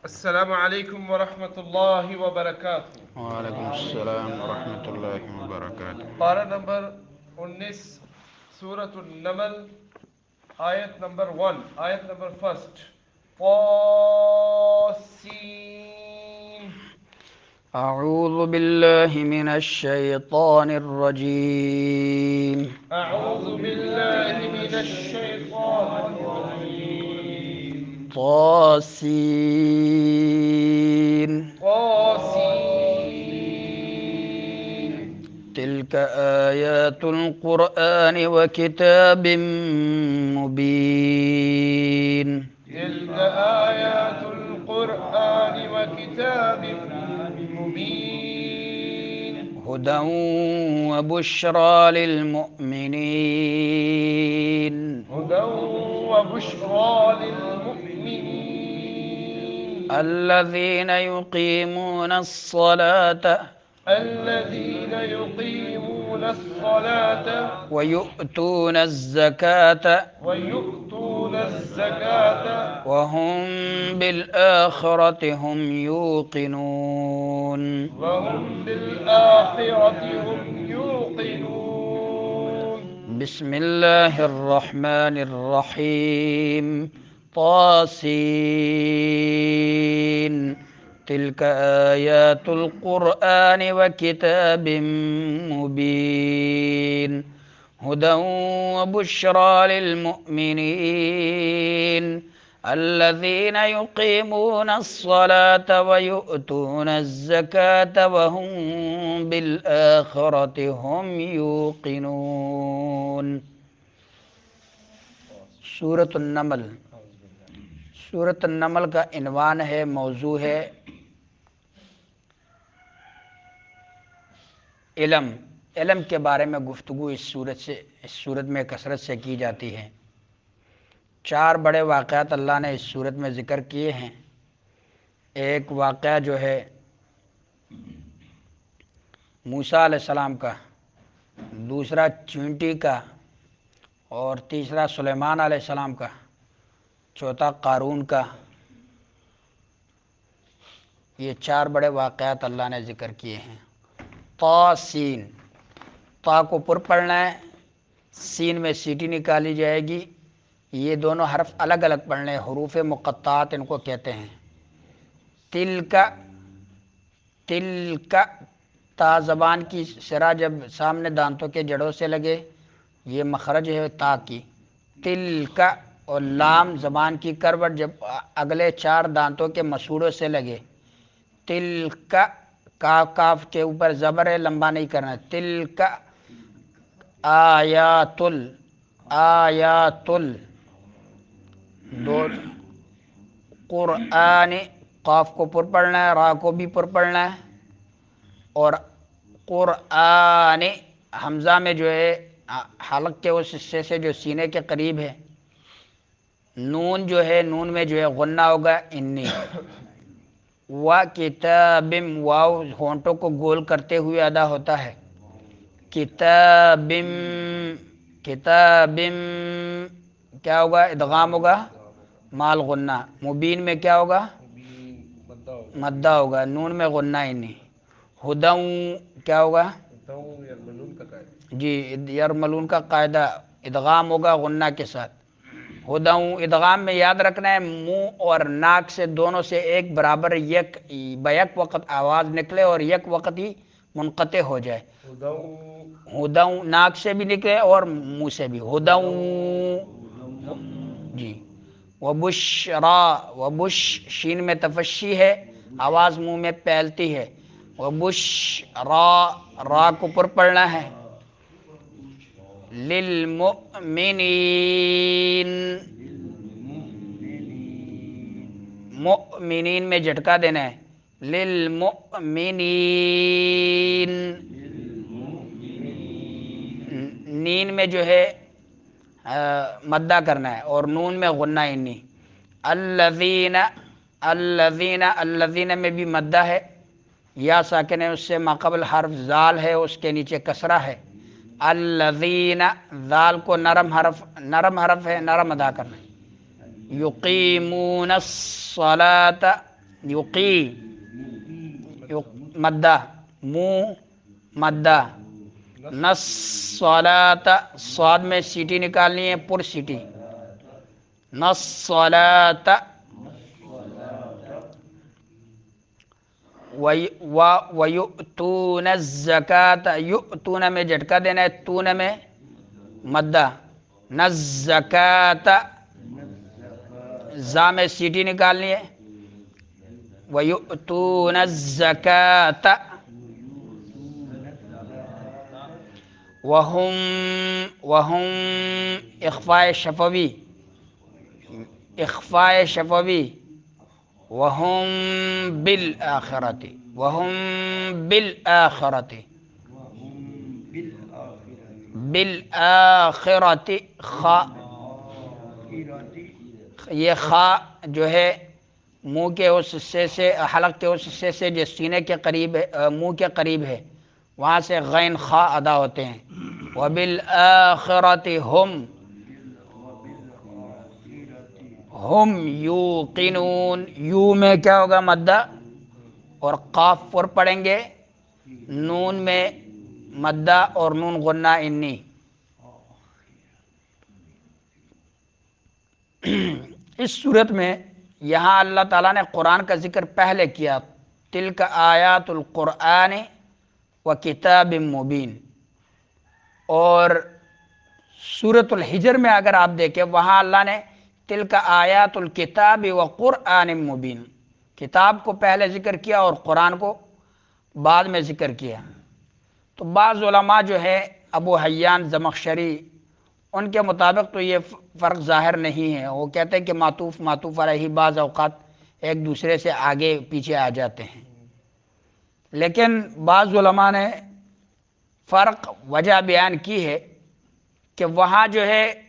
السلام علیکم ورحمۃ اللہ وبرکاتہ۔ وعلیکم السلام ورحمۃ اللہ وبرکاتہ۔ پارہ نمبر 19، سورۃ النمل، آیت نمبر 1، آیت نمبر 1۔ طاسین۔ اعوذ باللہ من الشیطان الرجیم۔ اعوذ باللہ من الشیطان الرجیم۔ طاسین۔ طاسین۔ تلک آیات القرآن وکتاب مبین۔ تلك آيات القرآن وكتاب مبين هدى وبشرى للمؤمنين هدى وبشرى للمؤمنين الذين يقيمون الصلاة الذين يقيمون الصلاة ويؤتون الزكاة ويؤتون الزكاة وهم بالآخرة هم يوقنون وهم بالآخرة هم يوقنون۔ بسم الله الرحمن الرحيم طاسين تلك آيات القرآن وكتاب مبين هدى وبشرى للمؤمنين الذين يقيمون الصلاة ويؤتون الزكاة وهم بالآخرة هم يوقنون۔ سورۃ النمل۔ سورۃ النمل کا عنوان ہے، موضوع ہے علم۔ علم کے بارے میں گفتگو اس صورت میں کثرت سے کی جاتی ہے۔ 4 بڑے واقعات اللہ نے اس صورت میں ذکر کیے ہیں۔ ایک واقعہ جو ہے موسیٰ علیہ السلام کا، دوسرا چینٹی کا، اور تیسرا سلیمان علیہ السلام کا، چوتھا قارون کا۔ یہ 4 بڑے واقعات اللہ نے ذکر کیے ہیں۔ طاسین، طا کو پر پڑھنا ہے، سین میں سیٹی نکالی جائے گی۔ یہ دونوں حرف الگ الگ پڑھنے، حروف مقطعات ان کو کہتے ہیں۔ تلک تا زبان کی سرا جب سامنے دانتوں کے جڑوں سے لگے، یہ مخرج ہے تا کی۔ تلک، اور لام زبان کی کروٹ جب اگلے 4 دانتوں کے مسوڑوں سے لگے۔ تلک، کاف کے اوپر زبر ہے، لمبا نہیں کرنا۔ تلک آیات دو قرآن، قاف کو پر پڑھنا ہے، را کو بھی پر پڑھنا ہے، اور قرآن حمزہ میں جو ہے حلق کے اس حصے سے جو سینے کے قریب ہے۔ نون جو ہے، نون میں جو ہے غنہ ہوگا، انی۔ و کتابم، واو ہونٹوں کو گول کرتے ہوئے ادا ہوتا ہے۔ کتابم کیا ہوگا؟ ادغام ہوگا مال غنہ۔ مبین میں کیا ہوگا؟ مدہ ہوگا، نون میں غنہ ہی نہیں۔ ہدوں کیا ہوگا؟ جی، یرملون کا قاعدہ، ادغام ہوگا غنہ کے ساتھ۔ ہدوں ادغام میں یاد رکھنا ہے، منہ اور ناک سے دونوں سے ایک برابر بیک وقت آواز نکلے اور یک وقت ہی منقطع ہو جائے۔ ہدوں ناک سے بھی نکلے اور منہ سے بھی۔ ہدوں جی۔ وبشرا، وبش شین میں تفشی ہے، آواز منہ میں پھیلتی ہے۔ وبشرا، را کو پر پڑھنا ہے۔ للمؤمنین، مؤمنین میں جھٹکا دینا ہے۔ للمؤمنین، نین میں جو ہے مدہ کرنا ہے، اور نون میں غنہ انی۔ الذین میں بھی مدہ ہے، یا ساکن ہے، اس سے ماقبل حرف زال ہے، اس کے نیچے کسرہ ہے۔ الذین، زال کو نرم حرف ہے، نرم ادا کرنا ہے۔ یقیمون الصلاۃ، یقی مدہ، منہ مدہ، نصلاۃ صاد میں سیٹی نکالنی ہے، پر سیٹی، نصلاۃ، وَيُؤْتُونَ الزَّكَاةَ، یؤتون میں جھٹکا دینا ہے، تون میں مدہ، نَزَّكَاةَ زا میں سیٹی نکالنی ہے، وَيُؤْتُونَ الزَّكَاةَ وَهُمْ اخفاء شفوی، اخفاء شفوی، وَهُمْ بِالْآخِرَةِ، وَهُمْ بِالْآخِرَةِ، بالآخرة، خا، یہ خا جو ہے منہ کے اس حصے سے، حلق کے اس حصے سے جو سینے کے قریب ہے، منہ کے قریب ہے، وہاں سے غین خا ادا ہوتے ہیں، وبالآخرة ہم یوقنون، یو میں کیا ہوگا مدہ، اور قاف پر پڑھیں گے، نون میں مدہ اور نون غنہ انی۔ اس صورت میں یہاں اللہ تعالیٰ نے قرآن کا ذکر پہلے کیا، تلک آیات القرآن و کتاب مبین، اور سورۃ الحجر میں اگر آپ دیکھیں وہاں اللہ نے تلک آیات الکتاب و قرآن مبین، کتاب کو پہلے ذکر کیا اور قرآن کو بعد میں ذکر کیا۔ تو بعض علماء جو ہے ابو حیان زمخشری، ان کے مطابق تو یہ فرق ظاہر نہیں ہے، وہ کہتے ہیں کہ معطوف معطوف علیہ بعض اوقات ایک دوسرے سے آگے پیچھے آ جاتے ہیں، لیکن بعض علماء نے فرق وجہ بیان کی ہے کہ وہاں جو ہے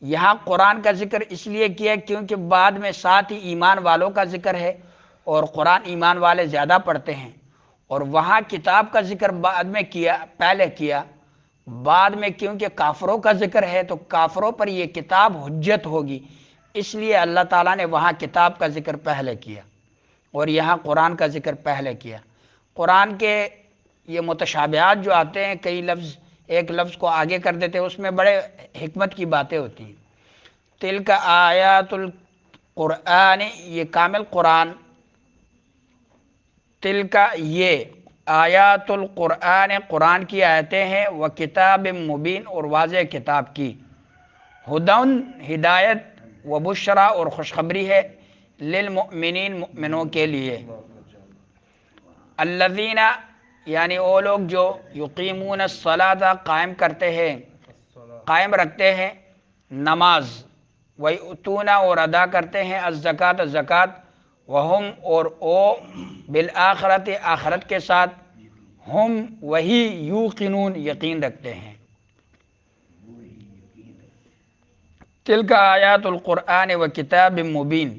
یہاں قرآن کا ذکر اس لیے کیا کیونکہ بعد میں ساتھ ہی ایمان والوں کا ذکر ہے، اور قرآن ایمان والے زیادہ پڑھتے ہیں، اور وہاں کتاب کا ذکر بعد میں کیا، پہلے کیا، بعد میں کیونکہ کافروں کا ذکر ہے تو کافروں پر یہ کتاب حجت ہوگی، اس لیے اللہ تعالیٰ نے وہاں کتاب کا ذکر پہلے کیا اور یہاں قرآن کا ذکر پہلے کیا۔ قرآن کے یہ متشابہات جو آتے ہیں، کئی لفظ ایک لفظ کو آگے کر دیتے ہیں، اس میں بڑے حکمت کی باتیں ہوتی ہیں۔ تلک آیات القرآن، یہ کامل قرآن، تلک یہ آیات القرآن، قرآن کی آیتیں ہیں، و کتاب مبین، اور واضح کتاب کی، ہدن ہدایت، و بشرا اور خوشخبری ہے، للمؤمنین مؤمنوں کے لیے، الذین یعنی وہ لوگ جو یقیمون الصلاۃ قائم کرتے ہیں، قائم رکھتے ہیں نماز، ویؤتون اور ادا کرتے ہیں الزکوٰۃ زکوٰۃ، وہم اور او بالآخرۃ آخرت کے ساتھ، ہم وہی یوقنون یقین رکھتے ہیں۔ تلک آیات القرآن و کتاب مبین،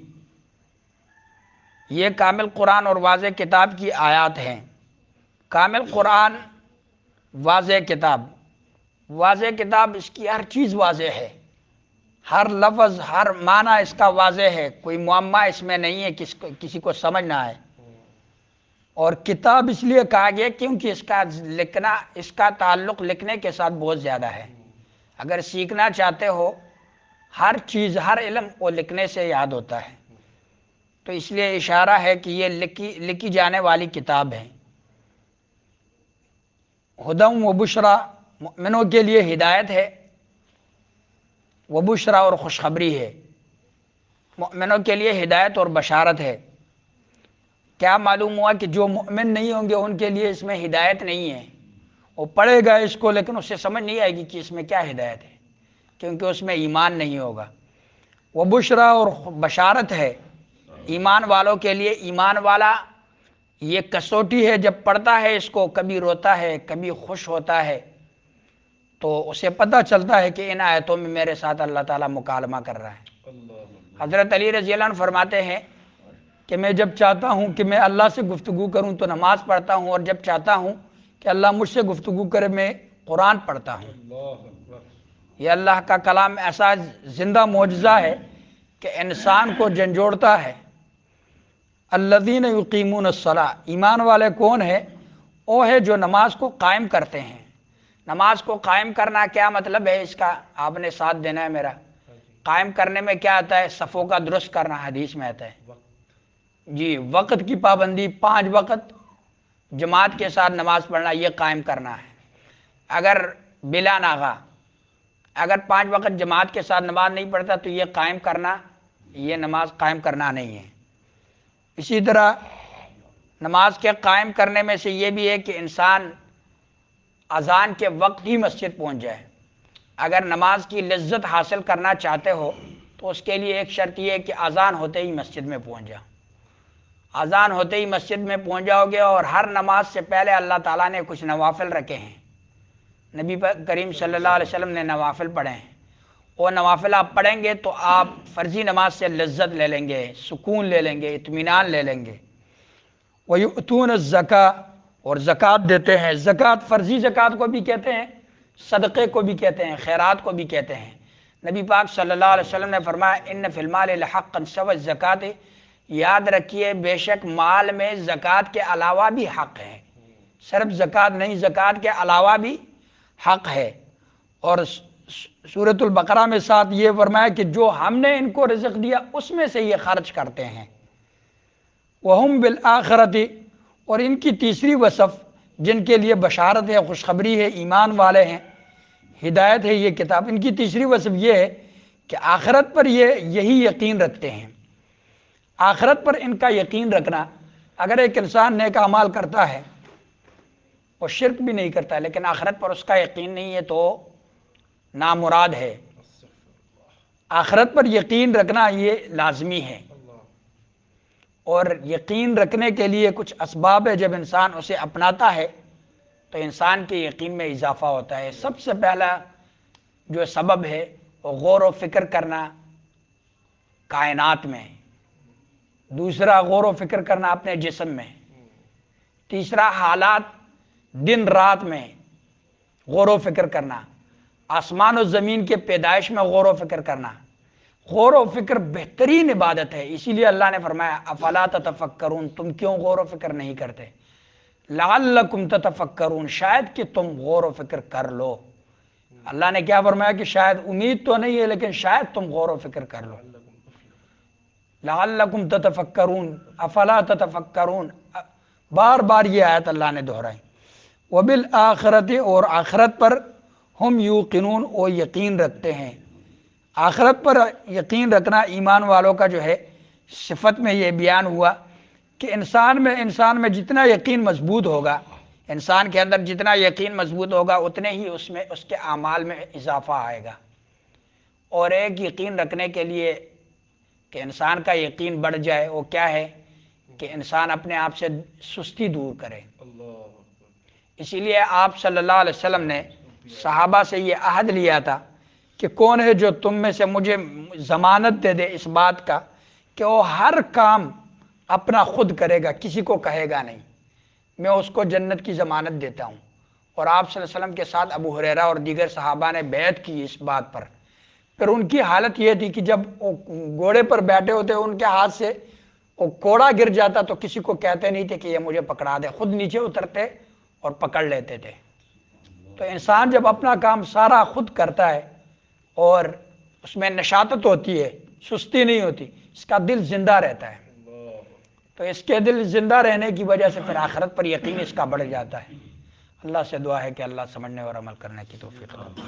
یہ کامل قرآن اور واضح کتاب کی آیات ہیں۔ کامل قرآن، واضح کتاب، واضح کتاب اس کی ہر چیز واضح ہے، ہر لفظ ہر معنی اس کا واضح ہے، کوئی معمہ اس میں نہیں ہے کسی کو سمجھ نہ آئے۔ اور کتاب اس لیے کہا گیا کیونکہ اس کا لکھنا، اس کا تعلق لکھنے کے ساتھ بہت زیادہ ہے، اگر سیکھنا چاہتے ہو ہر چیز ہر علم وہ لکھنے سے یاد ہوتا ہے، تو اس لیے اشارہ ہے کہ یہ لکھی جانے والی کتاب ہے۔ ہدم و بشرا، مؤمنوں کے لیے ہدایت ہے، و بشرا اور خوشخبری ہے، مؤمنوں کے لیے ہدایت اور بشارت ہے۔ کیا معلوم ہوا کہ جو مؤمن نہیں ہوں گے ان کے لیے اس میں ہدایت نہیں ہے، وہ پڑھے گا اس کو لیکن اسے سمجھ نہیں آئے گی کہ اس میں کیا ہدایت ہے، کیونکہ اس میں ایمان نہیں ہوگا۔ وہ بشرا اور بشارت ہے ایمان والوں کے لیے، ایمان والا یہ کسوٹی ہے، جب پڑھتا ہے اس کو کبھی روتا ہے کبھی خوش ہوتا ہے، تو اسے پتہ چلتا ہے کہ ان آیتوں میں میرے ساتھ اللہ تعالیٰ مکالمہ کر رہا ہے۔ حضرت علی رضی اللہ عنہ فرماتے ہیں کہ میں جب چاہتا ہوں کہ میں اللہ سے گفتگو کروں تو نماز پڑھتا ہوں، اور جب چاہتا ہوں کہ اللہ مجھ سے گفتگو کرے میں قرآن پڑھتا ہوں۔ یہ اللہ کا کلام ایسا زندہ معجزہ ہے کہ انسان کو جھنجھوڑتا ہے۔ الذین یقیمون الصلاۃ، ایمان والے کون ہے؟ وہ ہے جو نماز کو قائم کرتے ہیں۔ نماز کو قائم کرنا کیا مطلب ہے اس کا؟ آپ نے ساتھ دینا ہے میرا۔ قائم کرنے میں کیا آتا ہے؟ صفوں کا درست کرنا، حدیث میں آتا ہے جی۔ وقت کی پابندی، 5 وقت جماعت کے ساتھ نماز پڑھنا، یہ قائم کرنا ہے۔ اگر بلا ناغہ اگر 5 وقت جماعت کے ساتھ نماز نہیں پڑھتا تو یہ قائم کرنا، یہ نماز قائم کرنا نہیں ہے۔ اسی طرح نماز کے قائم کرنے میں سے یہ بھی ہے کہ انسان اذان کے وقت ہی مسجد پہنچ جائے۔ اگر نماز کی لذت حاصل کرنا چاہتے ہو تو اس کے لیے ایک شرط یہ ہے کہ اذان ہوتے ہی مسجد میں پہنچ جاؤ۔ اذان ہوتے ہی مسجد میں پہنچ جاؤ گے، اور ہر نماز سے پہلے اللہ تعالیٰ نے کچھ نوافل رکھے ہیں، نبی کریم صلی اللہ علیہ وسلم نے نوافل پڑھے ہیں۔ وہ نوافل آپ پڑھیں گے تو آپ فرضی نماز سے لذت لے لیں گے، سکون لے لیں گے، اطمینان لے لیں گے۔ وَيُؤْتُونَ الزَّكَاةَ، اور زکوٰۃ دیتے ہیں۔ زکوٰۃ فرضی زکوٰۃ کو بھی کہتے ہیں، صدقے کو بھی کہتے ہیں، خیرات کو بھی کہتے ہیں۔ نبی پاک صلی اللہ علیہ وسلم نے فرمایا ان فی المال لحقا سوى الزکوٰۃ، یاد رکھیے بے شک مال میں زکوٰۃ کے علاوہ بھی حق ہے، صرف زکوٰۃ نہیں، زکوٰۃ کے علاوہ بھی حق ہے۔ اور سورۃ البقرہ میں ساتھ یہ فرمایا کہ جو ہم نے ان کو رزق دیا اس میں سے یہ خرچ کرتے ہیں۔ وَهُمْ بِالْآخِرَةِ، اور ان کی تیسری وصف جن کے لیے بشارت ہے، خوشخبری ہے، ایمان والے ہیں، ہدایت ہے یہ کتاب، ان کی تیسری وصف یہ ہے کہ آخرت پر یہی یقین رکھتے ہیں۔ آخرت پر ان کا یقین رکھنا، اگر ایک انسان نیک اعمال کرتا ہے، وہ شرک بھی نہیں کرتا ہے لیکن آخرت پر اس کا یقین نہیں ہے تو نامراد ہے۔ آخرت پر یقین رکھنا یہ لازمی ہے، اور یقین رکھنے کے لیے کچھ اسباب ہے، جب انسان اسے اپناتا ہے تو انسان کے یقین میں اضافہ ہوتا ہے۔ سب سے پہلا جو سبب ہے وہ غور و فکر کرنا کائنات میں، دوسرا غور و فکر کرنا اپنے جسم میں، تیسرا حالات دن رات میں غور و فکر کرنا، آسمان و زمین کے پیدائش میں غور و فکر کرنا۔ غور و فکر بہترین عبادت ہے، اسی لیے اللہ نے فرمایا افلا تتفکرون، تم کیوں غور و فکر نہیں کرتے؟ لعلکم تتفکرون، شاید کہ تم غور و فکر کر لو۔ اللہ نے کیا فرمایا کہ شاید، امید تو نہیں ہے لیکن شاید تم غور و فکر کر لو۔ لعلکم تتفکرون، افلا تتفکرون، بار بار یہ آیت اللہ نے دہرائی۔ وبالآخرۃ، اور آخرت پر ہم یوقنون، وہ یقین رکھتے ہیں۔ آخرت پر یقین رکھنا ایمان والوں کا جو ہے صفت میں یہ بیان ہوا کہ انسان میں جتنا یقین مضبوط ہوگا، انسان کے اندر جتنا یقین مضبوط ہوگا اتنے ہی اس کے اعمال میں اضافہ آئے گا۔ اور ایک یقین رکھنے کے لیے کہ انسان کا یقین بڑھ جائے، وہ کیا ہے کہ انسان اپنے آپ سے سستی دور کرے۔ اسی لیے آپ صلی اللہ علیہ وسلم نے صحابہ سے یہ عہد لیا تھا کہ کون ہے جو تم میں سے مجھے ضمانت دے دے اس بات کا کہ وہ ہر کام اپنا خود کرے گا، کسی کو کہے گا نہیں، میں اس کو جنت کی ضمانت دیتا ہوں۔ اور آپ صلی اللہ علیہ وسلم کے ساتھ ابو ہریرہ اور دیگر صحابہ نے بیعت کی اس بات پر۔ پھر ان کی حالت یہ تھی کہ جب وہ گھوڑے پر بیٹھے ہوتے ان کے ہاتھ سے وہ کوڑا گر جاتا تو کسی کو کہتے نہیں تھے کہ یہ مجھے پکڑا دے، خود نیچے اترتے اور پکڑ لیتے تھے۔ تو انسان جب اپنا کام سارا خود کرتا ہے اور اس میں نشاطت ہوتی ہے، سستی نہیں ہوتی، اس کا دل زندہ رہتا ہے۔ تو اس کے دل زندہ رہنے کی وجہ سے پھر آخرت پر یقین اس کا بڑھ جاتا ہے۔ اللہ سے دعا ہے کہ اللہ سمجھنے اور عمل کرنے کی توفیق دے۔